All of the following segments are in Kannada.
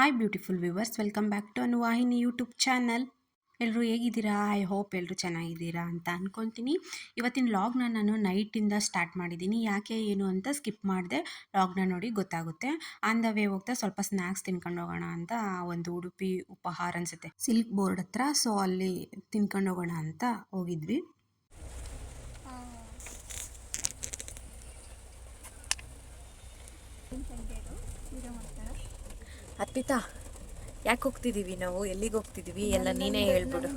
Hi beautiful viewers, welcome back to Anuvahini YouTube channel. ಎಲ್ಲರೂ ಹೇಗಿದ್ದೀರಾ? ಐ ಹೋಪ್ ಎಲ್ಲರೂ ಚೆನ್ನಾಗಿದ್ದೀರಾ ಅಂತ ಅಂದ್ಕೊತೀನಿ. ಇವತ್ತಿನ ಲಾಗ್ನ ನಾನು ನೈಟಿಂದ ಸ್ಟಾರ್ಟ್ ಮಾಡಿದ್ದೀನಿ. ಯಾಕೆ ಏನು ಅಂತ ಸ್ಕಿಪ್ ಮಾಡಿದೆ, ಲಾಗ್ನ ನೋಡಿ ಗೊತ್ತಾಗುತ್ತೆ. ಆನ್ ದ ವೇ ಹೋಗ್ತಾ ಸ್ವಲ್ಪ ಸ್ನ್ಯಾಕ್ಸ್ ತಿನ್ಕೊಂಡು ಹೋಗೋಣ ಅಂತ ಒಂದು ಉಡುಪಿ ಉಪಹಾರ ಅನಿಸುತ್ತೆ ಸಿಲ್ಕ್ ಬೋರ್ಡ್ ಹತ್ರ, ಸೊ ಅಲ್ಲಿ ತಿನ್ಕೊಂಡು ಹೋಗೋಣ ಅಂತ ಹೋಗಿದ್ವಿ. ಅರ್ಪಿತಾ, ಯಾಕೆ ಹೋಗ್ತಿದ್ದೀವಿ ನಾವು? ಎಲ್ಲಿಗೆ ಹೋಗ್ತಿದ್ದೀವಿ ಎಲ್ಲ ನೀನೇ ಹೇಳ್ಬಿಡು.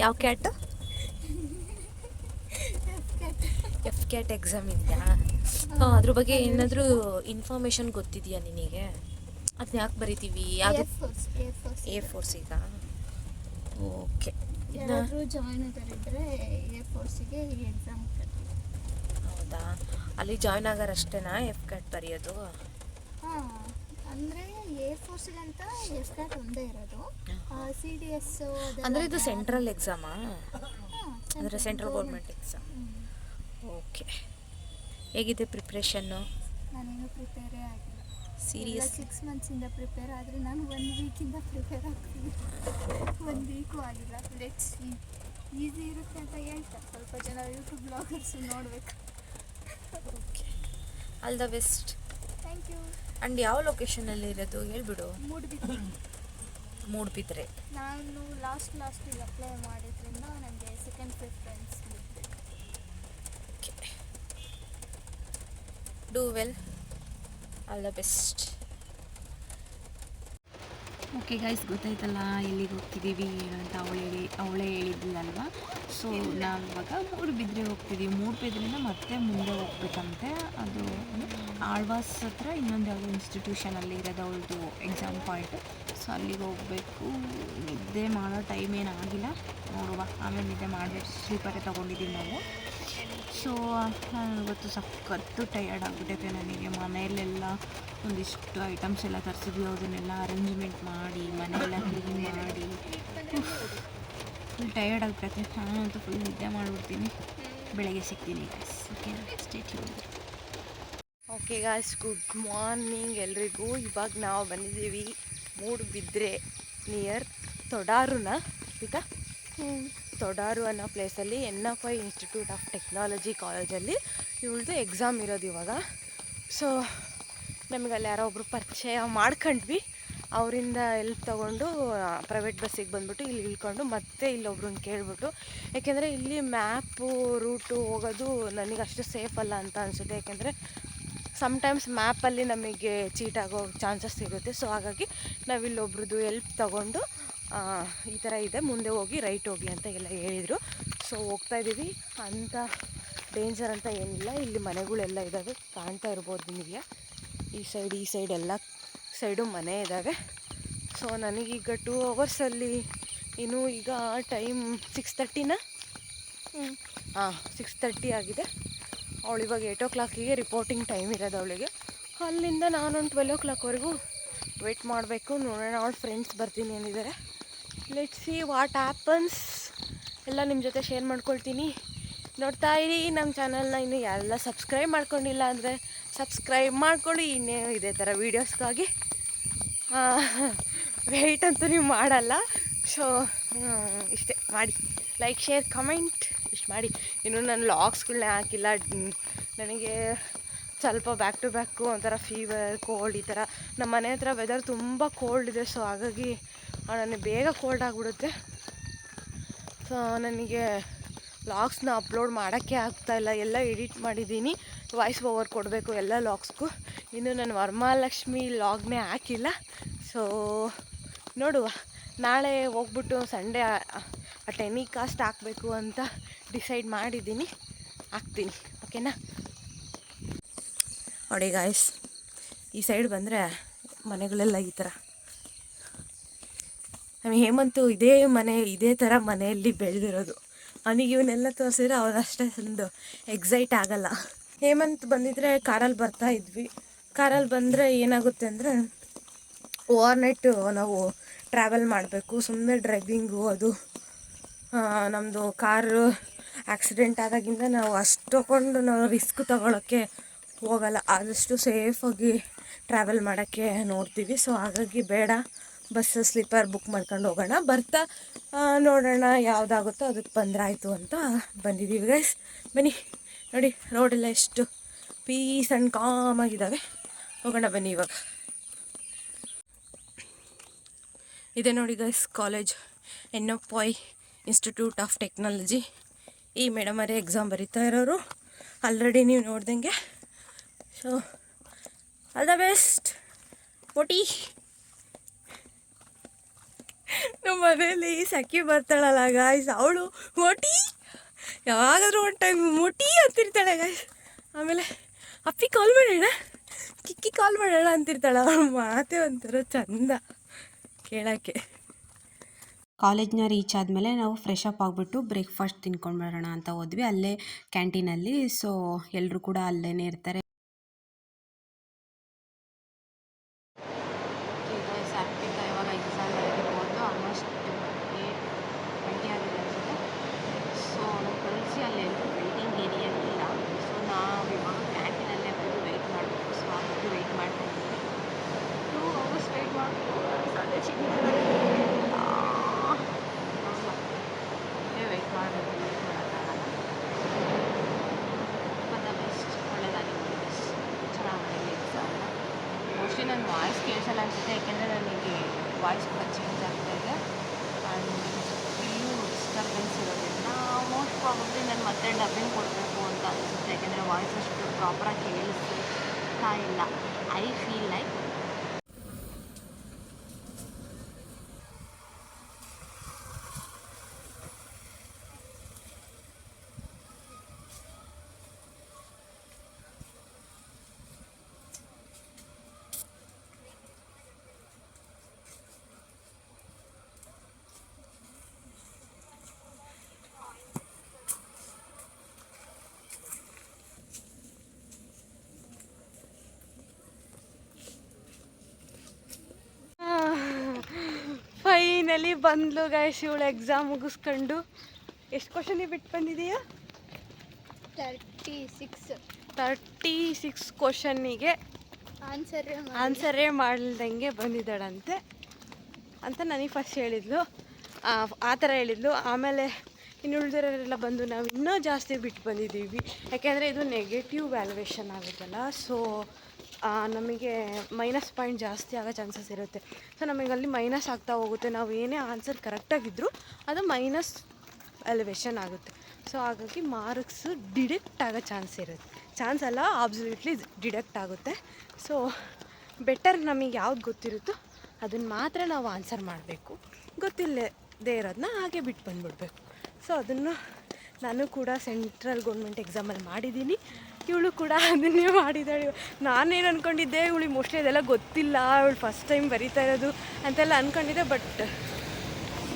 ಯಾವ ಕ್ಯಾಟ್? ಎಫ್ ಕ್ಯಾಟ್ ಎಕ್ಸಾಮ್ ಇದೆಯಾ? ಅದ್ರ ಬಗ್ಗೆ ಏನಾದರೂ ಇನ್ಫಾರ್ಮೇಷನ್ ಗೊತ್ತಿದೆಯಾ ನಿನಗೆ? ಅದನ್ನ ಯಾಕೆ ಬರಿತೀವಿ? ಯಾವುದು? ಎ ಫೋರ್ಸಿಗ? ಓಕೆ. ಹೌದಾ? ಅಲ್ಲಿ ಜಾಯ್ನ್ ಆಗೋರಷ್ಟೇನಾ ಎಫ್ ಕ್ಯಾಟ್ ಬರೆಯೋದು? ಅಂದರೆ ಎ ಫೋರ್ಸ್ಗೆ ಅಂತ ಎಫ್ ಕ್ಯಾಟ್ ಒಂದೇ ಇರೋದು. ಸಿ ಡಿ ಎಸ್ ಅಂದರೆ ಇದು ಸೆಂಟ್ರಲ್ ಎಕ್ಸಾಮಾ? ಅಂದರೆ ಸೆಂಟ್ರಲ್ ಗೌರ್ಮೆಂಟ್ ಎಕ್ಸಾಮ್. ಓಕೆ. ಹೇಗಿದೆ ಪ್ರಿಪ್ರೇಷನ್ನು? ನಾನೇನು ಪ್ರಿಪೇರೇ ಆಗಿಲ್ಲ. ಸೀರಿಯಸ್? 6 ಮಂತ್ಸಿಂದ ಪ್ರಿಪೇರ್ ಆದರೆ ನಾನು 1 ವೀಕಿಂದ ಪ್ರಿಪೇರ್ ಆಗ್ತೀನಿ. 1 ವೀಕು ಆಗಿಲ್ಲ. ಲೆಟ್ಸ್ ಈಸಿ ಇರುತ್ತೆ ಅಂತ ಹೇಳ್ತಾರೆ ಸ್ವಲ್ಪ ಜನ ಯೂಟ್ಯೂಬ್ ಬ್ಲಾಗರ್ಸು, ನೋಡಬೇಕು. Okay, all the best. Thank you. And ಯಾವ ಲೊಕೇಶನಲ್ಲಿ ಇರೋದು ಹೇಳ್ಬಿಡು. ಮೂಡ್ಬಿದ್ರೆ. ನಾನು ಲಾಸ್ಟಿಗೆ ಅಪ್ಲೈ ಮಾಡಿದ್ರಿಂದ ನನಗೆ second preference. Okay, do well, all the best. Okay guys, ಗೊತ್ತಾಯ್ತಲ್ಲ ಎಲ್ಲಿಗೆ ಹೋಗ್ತಿದ್ದೀವಿ ಏನು ಅಂತ ಅವಳೇ ಹೇಳಿದ್ದಿಲ್ಲಲ್ವ. ಸೊ ನಾವು ಇವಾಗ ಮೂಡುಬಿದ್ರೆ ಹೋಗ್ತಿದ್ದೀವಿ. ಮೂಡುಬಿದ್ರಿಂದ ಮತ್ತೆ ಮುಂದೆ ಹೋಗ್ಬೇಕಂತೆ. ಅದು ಆಳ್ವಾಸ್ ಹತ್ರ ಇನ್ನೊಂದು ಯಾವುದೋ ಇನ್ಸ್ಟಿಟ್ಯೂಷನಲ್ಲಿ ಇರೋದು ಅವಳದು ಎಕ್ಸಾಮ್ ಪಾಯಿಂಟ್. ಸೊ ಅಲ್ಲಿಗೆ ಹೋಗಬೇಕು. ನಿದ್ದೆ ಮಾಡೋ ಟೈಮ್ ಏನಾಗಿಲ್ಲ, ನೋಡುವ ಆಮೇಲೆ ನಿದ್ದೆ ಮಾಡಬೇಕು. ಸ್ಲೀಪರೇ ತೊಗೊಂಡಿದ್ದೀವಿ ನಾವು. ಸೊ ಇವತ್ತು ಸಖತ್ತು ಟಯರ್ಡ್ ಆಗಿಬಿಟ್ಟೈತೆ ನನಗೆ. ಮನೆಯಲ್ಲೆಲ್ಲ ಒಂದಿಷ್ಟು ಐಟಮ್ಸ್ ಎಲ್ಲ ತರಿಸಿದ್ವಿ, ಅದನ್ನೆಲ್ಲ ಅರೇಂಜ್ಮೆಂಟ್ ಮಾಡಿ ಮನೆಯೆಲ್ಲ ಕ್ಲೀನ್ ಮಾಡಿ ಫುಲ್ ಟಯರ್ಡ್ ಆಗಿಬಿಟ್ಟೈತೆ. ನಾನಂತೂ ಫುಲ್ ನಿದ್ದೆ ಮಾಡಿಬಿಡ್ತೀನಿ. ಬೆಳಗ್ಗೆ ಸಿಗ್ತೀನಿ guys. Okay, stay tuned. Okay guys, good morning ಎಲ್ರಿಗೂ. ಇವಾಗ ನಾವು ಬಂದಿದ್ದೀವಿ ಮೂಡುಬಿದ್ರೆ ನಿಯರ್ ತೊಡಾರುನ ಆಯಿತಾ. ತೊಡಾರು ಅನ್ನೋ ಪ್ಲೇಸಲ್ಲಿ NFI ಇನ್ಸ್ಟಿಟ್ಯೂಟ್ ಆಫ್ ಟೆಕ್ನಾಲಜಿ ಕಾಲೇಜಲ್ಲಿ ಇವಳದು ಎಕ್ಸಾಮ್ ಇರೋದು ಇವಾಗ. ಸೊ ನಮಗಲ್ಲಿ ಯಾರೋ ಒಬ್ಬರು ಪರಿಚಯ ಮಾಡ್ಕೊಂಡ್ವಿ. ಅವರಿಂದ ಎಲ್ಪ್ ತೊಗೊಂಡು ಪ್ರೈವೇಟ್ ಬಸ್ಸಿಗೆ ಬಂದುಬಿಟ್ಟು ಇಲ್ಲಿ ಇಳ್ಕೊಂಡು ಮತ್ತೆ ಇಲ್ಲೊಬ್ರನ್ನ ಕೇಳಿಬಿಟ್ಟು, ಯಾಕೆಂದರೆ ಇಲ್ಲಿ ಮ್ಯಾಪು ರೂಟು ಹೋಗೋದು ನನಗೆ ಅಷ್ಟು ಸೇಫ್ ಅಲ್ಲ ಅಂತ ಅನಿಸುತ್ತೆ. ಯಾಕೆಂದರೆ ಸಮ್ಟೈಮ್ಸ್ ಮ್ಯಾಪಲ್ಲಿ ನಮಗೆ ಚೀಟ್ ಆಗೋ ಚಾನ್ಸಸ್ ಇರುತ್ತೆ. ಸೊ ಹಾಗಾಗಿ ನಾವಿಲ್ಲೊಬ್ರದ್ದು ಎಲ್ಪ್ ತೊಗೊಂಡು ಈ ಥರ ಇದೆ, ಮುಂದೆ ಹೋಗಿ ರೈಟ್ ಹೋಗಿ ಅಂತ ಎಲ್ಲ ಹೇಳಿದರು. ಸೊ ಹೋಗ್ತಾಯಿದ್ದೀವಿ. ಅಂಥ ಡೇಂಜರ್ ಅಂತ ಏನಿಲ್ಲ. ಇಲ್ಲಿ ಮನೆಗಳೆಲ್ಲ ಇದ್ದಾವೆ, ಕಾಣ್ತಾ ಇರ್ಬೋದು ನಿಮಗೆ. ಈ ಸೈಡ್ ಎಲ್ಲ ಸೈಡು ಮನೆ ಇದ್ದಾವೆ. ಸೊ ನನಗೀಗ 2 ಅವರ್ಸಲ್ಲಿ ಇನ್ನೂ ಈಗ ಟೈಮ್ 6:30ನಾ? 6:30 ಆಗಿದೆ. ಅವಳು ಇವಾಗ 8 o'clock ರಿಪೋರ್ಟಿಂಗ್ ಟೈಮ್ ಇರೋದು ಅವಳಿಗೆ. ಅಲ್ಲಿಂದ ನಾನೊಂದು 12 o'clock ವೆಯ್ಟ್ ಮಾಡಬೇಕು. ನೋಡೋಣ, ಅವಳು ಫ್ರೆಂಡ್ಸ್ ಬರ್ತೀನಿ ಅಂದಿದ್ದಾರೆ. Let's see what happens. ಎಲ್ಲ ನಿಮ್ಮ ಜೊತೆ ಶೇರ್ ಮಾಡ್ಕೊಳ್ತೀನಿ. ನೋಡ್ತಾ ಇರಿ ನಮ್ಮ ಚಾನಲ್ನ. ಇನ್ನೂ ಎಲ್ಲ ಸಬ್ಸ್ಕ್ರೈಬ್ ಮಾಡ್ಕೊಂಡಿಲ್ಲ ಅಂದರೆ ಸಬ್ಸ್ಕ್ರೈಬ್ ಮಾಡ್ಕೊಳ್ಳಿ. ಇನ್ನೇನು ಇದೇ ಥರ ವೀಡಿಯೋಸ್ಗಾಗಿ ವೆಯ್ಟ್ ಅಂತೂ ನೀವು ಮಾಡಲ್ಲ. ಸೊ ಇಷ್ಟೇ ಮಾಡಿ, ಲೈಕ್ ಶೇರ್ ಕಮೆಂಟ್ ಇಷ್ಟು ಮಾಡಿ. ಇನ್ನೂ ನಾನು ಲಾಗ್ಸ್ಗಳನ್ನೇ ಹಾಕಿಲ್ಲ. ನನಗೆ ಸ್ವಲ್ಪ ಬ್ಯಾಕ್ ಟು ಬ್ಯಾಕು ಒಂಥರ ಫೀವರ್, ಕೋಲ್ಡ್ ಈ ಥರ. ನಮ್ಮ ಮನೆ ಹತ್ರ ವೆದರ್ ತುಂಬ ಕೋಲ್ಡ್ ಇದೆ. ಸೊ ಹಾಗಾಗಿ ನನಗೆ ಬೇಗ ಕೋಲ್ಡ್ ಆಗಿಬಿಡುತ್ತೆ. ಸೊ ನನಗೆ ಲಾಗ್ಸ್ನ ಅಪ್ಲೋಡ್ ಮಾಡೋಕ್ಕೆ ಆಗ್ತಾಯಿಲ್ಲ. ಎಲ್ಲ ಎಡಿಟ್ ಮಾಡಿದ್ದೀನಿ, ವಾಯ್ಸ್ ಓವರ್ ಕೊಡಬೇಕು ಎಲ್ಲ ಲಾಗ್ಸ್ಗೂ. ಇನ್ನು ನಾನು ವರಮಹಾಲಕ್ಷ್ಮಿ ಲಾಗ್ನೇ ಹಾಕಿಲ್ಲ. ಸೊ ನೋಡುವ, ನಾಳೆ ಹೋಗ್ಬಿಟ್ಟು ಸಂಡೇ 10 ಕಾಸ್ಟ್ ಹಾಕಬೇಕು ಅಂತ ಡಿಸೈಡ್ ಮಾಡಿದ್ದೀನಿ. ಹಾಕ್ತೀನಿ, ಓಕೆನಾ? ನೋಡಿ ಗಾಯ್ಸ್, ಈ ಸೈಡ್ ಬಂದರೆ ಮನೆಗಳೆಲ್ಲ ಈ ಥರ. ನಮಗೆ ಹೇಮಂತು ಇದೇ ಥರ ಮನೆಯಲ್ಲಿ ಬೆಳೆದಿರೋದು. ಅವನಿಗೆ ಇವನ್ನೆಲ್ಲ ತೋರಿಸಿದ್ರೆ ಅವ್ರು ಅಷ್ಟೇ ಒಂದು ಎಕ್ಸೈಟ್ ಆಗಲ್ಲ. ಹೇಮಂತ್ ಬಂದಿದ್ದರೆ ಕಾರಲ್ಲಿ ಬರ್ತಾಯಿದ್ವಿ. ಕಾರಲ್ಲಿ ಬಂದರೆ ಏನಾಗುತ್ತೆ ಅಂದರೆ ಓವರ್ನೈಟ್ ನಾವು ಟ್ರಾವೆಲ್ ಮಾಡಬೇಕು. ಸುಮ್ಮನೆ ಡ್ರೈವಿಂಗು ಅದು ನಮ್ಮದು ಕಾರು ಆಕ್ಸಿಡೆಂಟ್ ಆದಾಗಿಂದ ನಾವು ಅಷ್ಟು ತೊಗೊಂಡು ನಾವು ರಿಸ್ಕ್ ತೊಗೊಳಕ್ಕೆ ಹೋಗಲ್ಲ, ಆದಷ್ಟು ಸೇಫಾಗಿ ಟ್ರಾವೆಲ್ ಮಾಡೋಕ್ಕೆ ನೋಡ್ತೀವಿ. ಸೊ ಹಾಗಾಗಿ ಬೇಡ, ಬಸ್ ಸ್ಲೀಪರ್ ಬುಕ್ ಮಾಡ್ಕೊಂಡು ಹೋಗೋಣ, ಬರ್ತಾ ನೋಡೋಣ ಯಾವುದಾಗುತ್ತೋ ಅದಕ್ಕೆ ಬಂದ್ರಾಯ್ತು ಅಂತ ಬಂದಿದ್ದೀವಿ ಗೈಸ್. ಬನ್ನಿ ನೋಡಿ, ರೋಡೆಲ್ಲ ಎಷ್ಟು ಪೀಸ್ ಆ್ಯಂಡ್ ಕಾಮಾಗಿದ್ದಾವೆ. ಹೋಗೋಣ ಬನ್ನಿ ಇವಾಗ. ಇದೆ ನೋಡಿ guys college, NFY institute of technology. ಈ ಮೇಡಮರೇ ಎಕ್ಸಾಮ್ ಬರೀತಾ ಇರೋರು, ಆಲ್ರೆಡಿ ನೀವು ನೋಡ್ದಂಗೆ. ಸೊ ಆಲ್ ದ ಬೆಸ್ಟ್ ಮೋಟಿ. ನಮ್ಮ ಮನೇಲಿ ಸಖಿ ಬರ್ತಾಳಲ್ಲ ಗಾಯ್ಸ್, ಅವಳು ಮೋಟಿ, ಯಾವಾಗಾದ್ರೂ ಒಂದು ಟೈಮ್ ಮೋಟಿ ಅಂತಿರ್ತಾಳೆ ಗಾಯ್ಸ್. ಆಮೇಲೆ ಅಪ್ಪಿ ಕಾಲ್ ಮಾಡೋಣ, ಕಿಕ್ಕಿ ಕಾಲ್ ಮಾಡೋಣ ಅಂತಿರ್ತಾಳೆ. ಅವಳು ಮಾತೇ ಒಂಥರ ಚಂದ ಕೇಳೋಕ್ಕೆ. ಕಾಲೇಜ್ನ ರೀಚ್ ಆದಮೇಲೆ ನಾವು ಫ್ರೆಶ್ ಅಪ್ ಆಗಿಬಿಟ್ಟು ಬ್ರೇಕ್ಫಾಸ್ಟ್ ತಿನ್ಕೊಂಡು ಬರೋಣ ಅಂತ ಹೋದ್ವಿ, ಅಲ್ಲೇ ಕ್ಯಾಂಟೀನಲ್ಲಿ. ಸೊ ಎಲ್ಲರೂ ಕೂಡ ಅಲ್ಲೇ ಇರ್ತಾರೆ. ಇವಾಗ ಎಕ್ಸಾಮ್ ಇರ್ಬೋದು, ಆಲ್ಮೋಸ್ಟ್ 8:20 ಆಗಿದೆ ಅನಿಸುತ್ತೆ. ಸೊ ನಾವು ಕಳಿಸಿ ಅಲ್ಲಿ ಎಲ್ಲರೂ ವೆಯ್ಟಿಂಗ್ ಏರಿಯಾ ಇಲ್ಲ. ಸೊ ನಾವು ಇವಾಗ ಕ್ಯಾಂಟೀನಲ್ಲೇ ಬಂದು ವೆಯ್ಟ್ ಮಾಡಬೇಕು. ಸೊ ಹಾಗಾಗಿ ವೆಯ್ಟ್ ಮಾಡ್ತಾ ಇದ್ದೀವಿ. 2 hours ವೆಯ್ಟ್ ಮಾಡಬೇಕು. ವೆಯ್ಟ್ ಮಾಡಬೇಕು, ವೆಯ್ಟ್ ಮಾಡೋಕ್ಕಾಗಲ್ಲ. ಬಟ್ ದ ಬೆಸ್ಟ್, ಒಳ್ಳೆಯದಾಗಿತ್ತು, ಬೆಸ್ಟ್ ಚೆನ್ನಾಗಿ ಮಾಡಿದ್ವಿ ಎಕ್ಸಾಮ್ನ. ಮೋಸ್ಟ್ಲಿ ನನ್ನ ವಾಯ್ಸ್ ಕೇಳಿಸಲ್ಲ ಅನಿಸುತ್ತೆ, ಯಾಕೆಂದರೆ ನನಗೆ ವಾಯ್ಸ್ ಕೂಡ ಚೇಂಜ್ ಆಗ್ತಾ ಇದೆ ಆ್ಯಂಡ್ ಇಲ್ಲೂ ಡಿಸ್ಟರ್ಬೆನ್ಸ್ ಇರೋದ್ರಿಂದ ಮೋಸ್ಟ್ ಪ್ರಾಬಬ್ಲಿ ನಾನು ಮತ್ತೆ ಡಬ್ಬಿಂಗ್ ಕೊಡಬೇಕು ಅಂತ ಅನಿಸುತ್ತೆ, ಯಾಕೆಂದರೆ ವಾಯ್ಸ್ ಅಷ್ಟು ಪ್ರಾಪರಾಗಿ ಕೇಳಿಸ್ತಾ ಇಲ್ಲ. ಐ ಫೀಲ್ ಲೈಕ್ ಫೈನಲಿ ಬಂದ್ಲು ಗೈಸ್ ಇವಳು ಎಕ್ಸಾಮ್ ಮುಗಿಸ್ಕೊಂಡು. ಎಷ್ಟು ಕ್ವಶನಿಗೆ ಬಿಟ್ಟು ಬಂದಿದೆಯಾ? 36 ಕ್ವಶನ್ನಿಗೆ ಆನ್ಸರೇ ಮಾಡ್ದಂಗೆ ಬಂದಿದ್ದಾಳಂತೆ ಅಂತ ನನಗೆ ಫಸ್ಟ್ ಹೇಳಿದ್ಲು. ಆ ಥರ ಹೇಳಿದ್ಲು. ಆಮೇಲೆ ಇನ್ನು ಉಳಿದಿರೋರೆಲ್ಲ ಬಂದು ನಾವು ಇನ್ನೂ ಜಾಸ್ತಿ ಬಿಟ್ಟು ಬಂದಿದ್ದೀವಿ, ಯಾಕೆಂದರೆ ಇದು ನೆಗೆಟಿವ್ ವ್ಯಾಲ್ಯುವೇಷನ್ ಆಗುತ್ತಲ್ಲ. ಸೊ ನಮಗೆ ಮೈನಸ್ ಪಾಯಿಂಟ್ ಜಾಸ್ತಿ ಆಗೋ ಚಾನ್ಸಸ್ ಇರುತ್ತೆ. ಸೊ ನಮಗೆ ಅಲ್ಲಿ ಮೈನಸ್ ಆಗ್ತಾ ಹೋಗುತ್ತೆ. ನಾವು ಏನೇ ಆನ್ಸರ್ ಕರೆಕ್ಟಾಗಿದ್ದರೂ ಅದು ಮೈನಸ್ ವ್ಯಾಲ್ಯುವೇಷನ್ ಆಗುತ್ತೆ. ಸೊ ಹಾಗಾಗಿ ಮಾರ್ಕ್ಸ್ ಡಿಡಕ್ಟ್ ಆಗೋ ಚಾನ್ಸ್ ಅಲ್ಲ, ಅಬ್ಸಲ್ಯೂಟ್ಲಿ ಡಿಡಕ್ಟ್ ಆಗುತ್ತೆ. ಸೊ ಬೆಟರ್ ನಮಗೆ ಯಾವ್ದು ಗೊತ್ತಿರುತ್ತೋ ಅದನ್ನು ಮಾತ್ರ ನಾವು ಆನ್ಸರ್ ಮಾಡಬೇಕು, ಗೊತ್ತಿಲ್ಲದೇ ಇರೋದನ್ನ ಹಾಗೆ ಬಿಟ್ಟು ಬಂದುಬಿಡ್ಬೇಕು. ಸೊ ಅದನ್ನು ನಾನು ಕೂಡ ಸೆಂಟ್ರಲ್ ಗೌರ್ಮೆಂಟ್ ಎಕ್ಸಾಮಲ್ಲಿ ಮಾಡಿದ್ದೀನಿ, ಇವಳು ಕೂಡ ಅದನ್ನೇ ಮಾಡಿದ್ದಾಳೆ. ನಾನೇನು ಅಂದ್ಕೊಂಡಿದ್ದೆ, ಇವಳಿಗೆ ಮೋಸ್ಟ್ಲಿ ಅದೆಲ್ಲ ಗೊತ್ತಿಲ್ಲ, ಇವಳು ಫಸ್ಟ್ ಟೈಮ್ ಬರೀತಾ ಇರೋದು ಅಂತೆಲ್ಲ ಅಂದ್ಕೊಂಡಿದ್ದೆ. ಬಟ್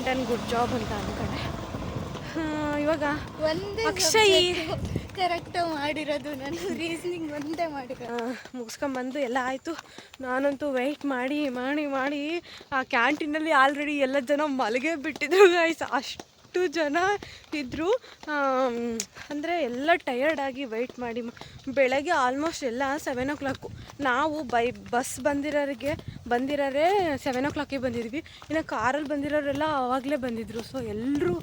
ಡನ್, ಗುಡ್ ಜಾಬ್ ಅಂತ ಅಂದ್ಕೊಂಡೆ. ಇವಾಗ ಅಕ್ಷಯ್ ಕರೆಕ್ಟ್ ಮಾಡಿರೋದು, ನಾನು ರೀಸನಿಂಗ್ ಒಂದೇ ಮಾಡಿರೋದು. ಮುಗಿಸ್ಕೊಂಬಂದು ಎಲ್ಲ ಆಯಿತು. ನಾನಂತೂ ವೆಯ್ಟ್ ಮಾಡಿ ಮಾಡಿ ಮಾಡಿ ಆ ಕ್ಯಾಂಟೀನಲ್ಲಿ ಆಲ್ರೆಡಿ ಎಲ್ಲ ಜನ ಮಲಗೇ ಬಿಟ್ಟಿದ್ರು ಗೈಸ್, ಅಷ್ಟು ಜನ ಇದ್ದರು. ಅಂದರೆ ಎಲ್ಲ ಟಯರ್ಡಾಗಿ ವೆಯ್ಟ್ ಮಾಡಿ ಬೆಳಗ್ಗೆ ಆಲ್ಮೋಸ್ಟ್ ಎಲ್ಲ 7 o'clock. ನಾವು ಬಸ್ ಬಂದಿರೋರೇ 7 o'clock ಬಂದಿದ್ವಿ. ಇನ್ನು ಕಾರಲ್ಲಿ ಬಂದಿರೋರೆಲ್ಲ ಆವಾಗಲೇ ಬಂದಿದ್ದರು. ಸೊ ಎಲ್ಲರೂ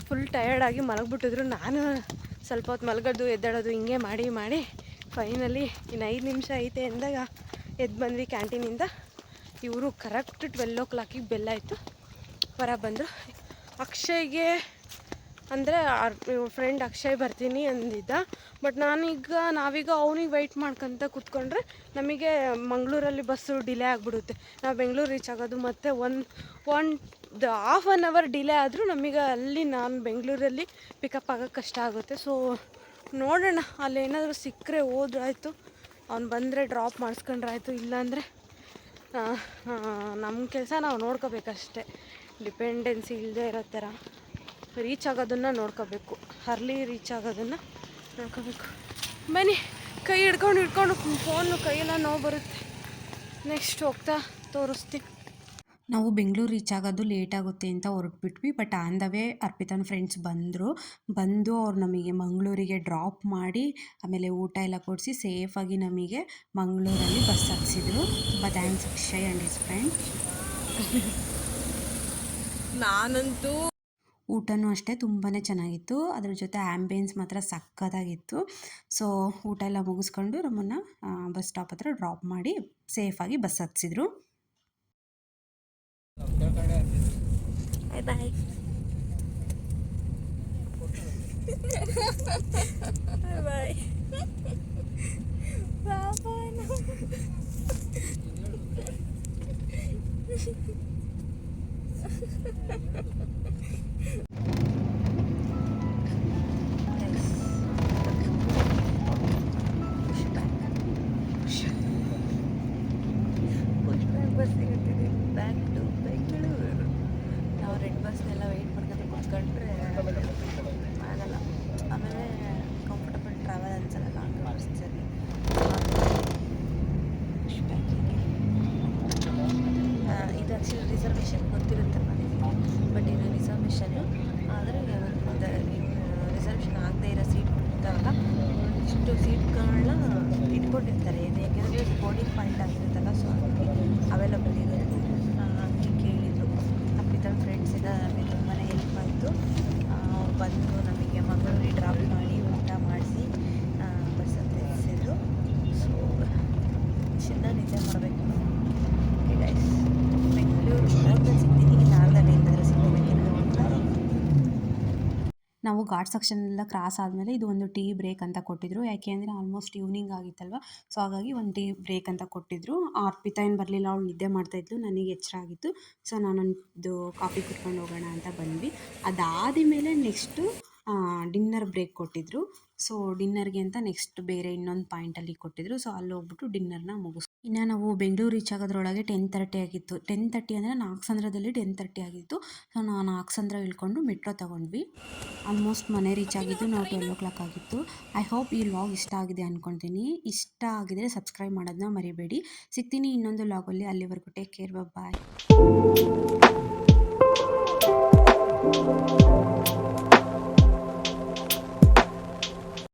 ಫುಲ್ ಟಯರ್ಡಾಗಿ ಮಲಗಿಬಿಟ್ಟಿದ್ರು. ನಾನು ಸ್ವಲ್ಪ ಹೊತ್ತು ಮಲಗೋದು ಎದ್ದೇಳೋದು ಹಿಂಗೆ ಮಾಡಿ ಮಾಡಿ ಫೈನಲಿ ಇನ್ನು 5 ನಿಮಿಷ ಐತೆ ಅಂದಾಗ ಎದ್ದು ಬಂದ್ವಿ ಕ್ಯಾಂಟೀನಿಂದ. ಇವರು ಕರೆಕ್ಟ್ 12 o'clock ಬೆಲ್ಲಾಯಿತು, ಹೊರ ಬಂದರು. ಅಕ್ಷಯ್ಗೆ ಅಂದರೆ ಫ್ರೆಂಡ್ ಅಕ್ಷಯ್ ಬರ್ತೀನಿ ಅಂದಿದ್ದ. ಬಟ್ ನಾವೀಗ ಅವನಿಗೆ ವೆಯ್ಟ್ ಮಾಡ್ಕೊತ ಕೂತ್ಕೊಂಡ್ರೆ ನಮಗೆ ಮಂಗಳೂರಲ್ಲಿ ಬಸ್ಸು ಡಿಲೇ ಆಗಿಬಿಡುತ್ತೆ. ನಾವು ಬೆಂಗಳೂರು ರೀಚ್ ಆಗೋದು ಮತ್ತು ಒಂದು ಹಾಫ್ ಆನ್ ಅವರ್ ಡಿಲೇ ಆದರೂ ನಮಗೆ ಅಲ್ಲಿ ನಾನು ಬೆಂಗಳೂರಲ್ಲಿ ಪಿಕಪ್ ಆಗೋಕ್ಕೆ ಕಷ್ಟ ಆಗುತ್ತೆ. ಸೊ ನೋಡೋಣ, ಅಲ್ಲಿ ಏನಾದರೂ ಸಿಕ್ಕರೆ ಹೋದ್ರಾಯ್ತು, ಅವ್ನು ಬಂದರೆ ಡ್ರಾಪ್ ಮಾಡಿಸ್ಕೊಂಡ್ರಾಯ್ತು, ಇಲ್ಲಾಂದರೆ ನಮ್ಮ ಕೆಲಸ ನಾವು ನೋಡ್ಕೋಬೇಕಷ್ಟೆ. ಡಿಪೆಂಡೆನ್ಸಿ ಇಲ್ಲದೆ ಇರೋ ಥರ ರೀಚ್ ಆಗೋದನ್ನು ನೋಡ್ಕೋಬೇಕು, ಅರ್ಲಿ ರೀಚ್ ಆಗೋದನ್ನು ನೋಡ್ಕೋಬೇಕು. ಬನ್ನಿ, ಕೈ ಹಿಡ್ಕೊಂಡು ಫೋನು ಕೈಯೆಲ್ಲ ನೋವು ಬರುತ್ತೆ. ನೆಕ್ಸ್ಟ್ ಹೋಗ್ತಾ ತೋರಿಸ್ತೀನಿ. ನಾವು ಬೆಂಗಳೂರು ರೀಚ್ ಆಗೋದು ಲೇಟ್ ಆಗುತ್ತೆ ಅಂತ ಹೊರಟ್ಬಿಟ್ವಿ. ಬಟ್ ಆನ್ ದ ವೇ ಅರ್ಪಿತನ ಫ್ರೆಂಡ್ಸ್ ಬಂದು ಅವ್ರು ನಮಗೆ ಮಂಗಳೂರಿಗೆ ಡ್ರಾಪ್ ಮಾಡಿ ಆಮೇಲೆ ಊಟ ಎಲ್ಲ ಕೊಡಿಸಿ ಸೇಫಾಗಿ ನಮಗೆ ಮಂಗಳೂರಲ್ಲಿ ಬಸ್ ಹತ್ತಿಸಿದ್ರು. ತುಂಬ thanks Akshay and his friend. ನಾನಂತೂ ಊಟನೂ ಅಷ್ಟೇ ತುಂಬಾ ಚೆನ್ನಾಗಿತ್ತು. ಅದ್ರ ಜೊತೆ ಆ್ಯಂಬಿಯನ್ಸ್ ಮಾತ್ರ ಸಕ್ಕತ್ತಾಗಿತ್ತು. ಸೊ ಊಟ ಎಲ್ಲ ಮುಗಿಸ್ಕೊಂಡು ನಮ್ಮನ್ನು ಬಸ್ ಸ್ಟಾಪ್ ಹತ್ರ ಡ್ರಾಪ್ ಮಾಡಿ ಸೇಫಾಗಿ ಬಸ್ ಹತ್ತಿಸಿದ್ರು. ಬಾಯ್ ಬಾಯ್. ಬಾಯ್ ಬಸ್ಸಿಗೆ ಬ್ಯಾಕ್ ಟು ಬೆಂಗಳೂರು. ನಾವು ರೆಡ್ ಬಸ್ನೆಲ್ಲ ವೆಯ್ಟ್ ಮಾಡ್ಕೊಂಡು ಕೂತ್ಕೊಂಡ್ರೆ ಆಗಲ್ಲ. ಆಮೇಲೆ ಕಂಫರ್ಟಬಲ್ ಟ್ರಾವೆಲ್ ಅನ್ಸಲ್ಲ ಲಾಂಗ್ ಬಸ್ಸಲ್ಲಿ. ಇದು ಆ್ಯಕ್ಚುಲಿ ರಿಸರ್ವೇಷನ್ ಗೊತ್ತಿರುತ್ತಲ್ಲ ನಿಮಗೆ. ಬಟ್ ಇದು ರಿಸರ್ವೇಷನ್ನು ಆದರೆ ರಿಸರ್ವೇಷನ್ ಆಗದೇ ಇರೋ ಸೀಟ್ ಇರ್ತಾವಲ್ಲ, ಇಷ್ಟು ಸೀಟ್ಗಳನ್ನ ಇಟ್ಕೊಂಡಿರ್ತಾರೆ. ಇದು ಯಾಕೆಂದರೆ ಬೋರ್ಡಿಂಗ್ ಪಾಯಿಂಟ್ ಆಗಿರುತ್ತಲ್ಲ, ಸೊ ಹಾಗಾಗಿ ಅವೈಲಬಲ್ ಇರೋದು. ಹಂಗೆ ಕೇಳಿದರು. ಅರ್ಪಿತನ ಫ್ರೆಂಡ್ಸ್ ಇದ್ದಾರೆ, ನಮಗೆ ತುಂಬಾ ಹೆಲ್ಪ್ ಆಯಿತು. ಅವ್ರು ಬಂದು ನಮಗೆ ಮಂಗಳೂರಿಗೆ ಡ್ರಾಪ್ ಮಾಡಿ ಊಟ ಮಾಡಿಸಿ ಬಸ್ ಹತ್ತಿಸಿದ್ರು. ಸೊ ಚೆನ್ನಾಗಿ ನಿದ್ದೆ ಮಾಡಬೇಕು. ಓಕೆ ಗೈಸ್, ಬೆಂಗಳೂರು ಸಿಗ್ತೀನಿ. ನಾಳೆ ಬೇಕಾದ್ರೆ ಸಿಗಬೇಕೇನೋ. ನಾವು ಘಾಟ್ ಸೆಕ್ಷನ್ ಎಲ್ಲ ಕ್ರಾಸ್ ಆದಮೇಲೆ ಇದು ಒಂದು ಟೀ ಬ್ರೇಕ್ ಅಂತ ಕೊಟ್ಟಿದ್ರು. ಯಾಕೆ ಅಂದರೆ ಆಲ್ಮೋಸ್ಟ್ ಈವ್ನಿಂಗ್ ಆಗಿತ್ತಲ್ವ, ಸೊ ಹಾಗಾಗಿ ಒಂದು ಟೀ ಬ್ರೇಕ್ ಅಂತ ಕೊಟ್ಟಿದ್ರು. ಅರ್ಪಿತಾ ಏನು ಬರಲಿಲ್ಲ, ಅವಳು ನಿದ್ದೆ ಮಾಡ್ತಾಯಿದ್ಲು. ನನಗೆ ಎಚ್ಚರ ಆಗಿತ್ತು. ಸೊ ನಾನೊಂದು ಕಾಫಿ ಕುಟ್ಕೊಂಡು ಹೋಗೋಣ ಅಂತ ಬಂದ್ವಿ. ಅದಾದಮೇಲೆ ನೆಕ್ಸ್ಟು ಡಿನ್ನರ್ ಬ್ರೇಕ್ ಕೊಟ್ಟಿದ್ರು. ಸೊ ಡಿನ್ನರ್ಗೆ ಅಂತ ನೆಕ್ಸ್ಟ್ ಬೇರೆ ಇನ್ನೊಂದು ಪಾಯಿಂಟಲ್ಲಿ ಕೊಟ್ಟಿದ್ರು. ಸೊ ಅಲ್ಲಿ ಹೋಗ್ಬಿಟ್ಟು ಡಿನ್ನರ್ನ ಇನ್ನು ನಾವು ಬೆಂಗಳೂರು ರೀಚ್ ಆಗೋದ್ರೊಳಗೆ 10:30 ಆಗಿತ್ತು. 10:30 ಅಂದರೆ ನಾಗಸಂದ್ರದಲ್ಲಿ 10:30 ಆಗಿತ್ತು. ಸೊ ನಾವು ನಾಗಸಂದ್ರ ಇಳ್ಕೊಂಡು ಮೆಟ್ರೋ ತೊಗೊಂಡ್ವಿ. ಆಲ್ಮೋಸ್ಟ್ ಮನೆ ರೀಚ್ ಆಗಿದ್ದು ನಾವು 12 ಆಗಿತ್ತು. ಐ ಹೋಪ್ ಈ ವ್ಲಾಗ್ ಇಷ್ಟ ಆಗಿದೆ ಅಂದ್ಕೊತೀನಿ. ಇಷ್ಟ ಆಗಿದರೆ ಸಬ್ಸ್ಕ್ರೈಬ್ ಮಾಡೋದನ್ನ ಮರಿಬೇಡಿ. ಸಿಗ್ತೀನಿ ಇನ್ನೊಂದು ವ್ಲಾಗಲ್ಲಿ. ಅಲ್ಲಿವರೆಗೂ ಟೇಕ್ ಕೇರ್, ಬಾಯ್.